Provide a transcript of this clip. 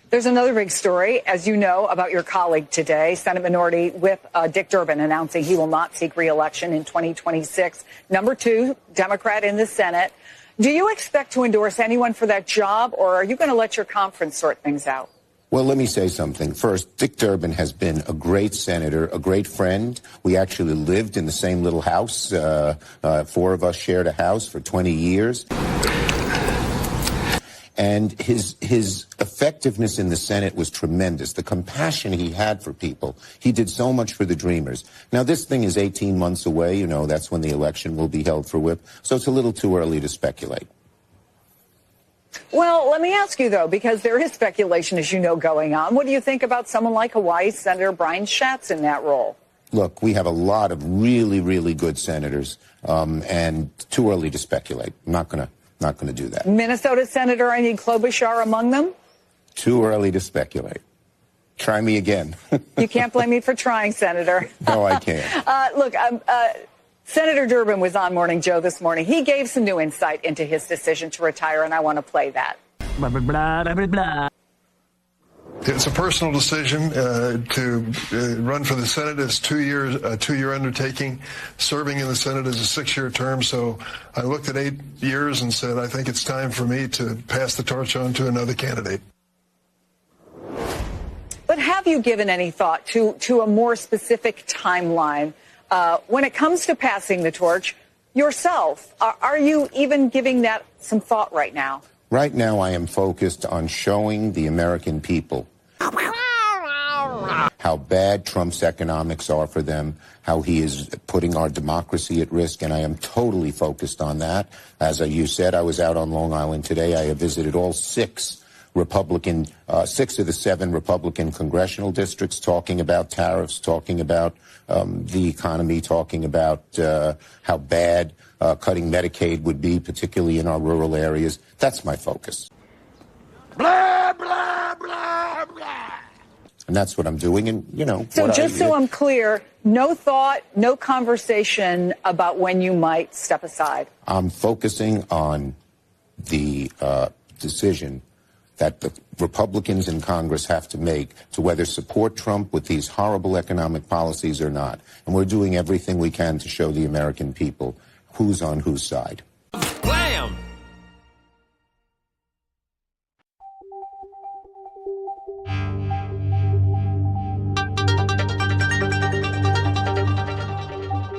There's another big story, as you know, about your colleague today, Senate Minority Whip Dick Durbin, announcing he will not seek re-election in 2026. Number 2 Democrat in the Senate. Do you expect to endorse anyone for that job, or are you going to let your conference sort things out? Well, let me say something. First, Dick Durbin has been a great senator, a great friend. We actually lived in the same little house. 4 of us shared a house for 20 years. And his effectiveness in the Senate was tremendous. The compassion he had for people. He did so much for the Dreamers. Now, this thing is 18 months away. You know, that's when the election will be held for whip. So it's a little too early to speculate. Well, let me ask you, though, because there is speculation, as you know, going on. What do you think about someone like Hawaii Senator Brian Schatz in that role? Look, we have a lot of really, really good senators, and too early to speculate. I'm not going to do that. Minnesota Senator Amy Klobuchar among them? Too early to speculate. Try me again. You can't blame me for trying, Senator. No, I can't. Look, Senator Durbin was on Morning Joe this morning. He gave some new insight into his decision to retire, and I want to play that. Blah, blah, blah, blah, blah. It's a personal decision to run for the Senate. It's a 2-year undertaking. Serving in the Senate is a 6-year term. So I looked at 8 years and said, I think it's time for me to pass the torch on to another candidate. But have you given any thought to a more specific timeline when it comes to passing the torch yourself? Are you even giving that some thought right now? Right now, I am focused on showing the American people how bad Trump's economics are for them, how he is putting our democracy at risk, and I am totally focused on that. As you said, I was out on Long Island today. I have visited all 6 of the 7 Republican congressional districts, talking about tariffs, talking about the economy, talking about how bad cutting Medicaid would be, particularly in our rural areas. That's my focus. Blah, blah, blah, blah. And that's what I'm doing. And, you know. So just so I'm clear, no thought, no conversation about when you might step aside. I'm focusing on the decision that the Republicans in Congress have to make to whether support Trump with these horrible economic policies or not. And we're doing everything we can to show the American people who's on whose side.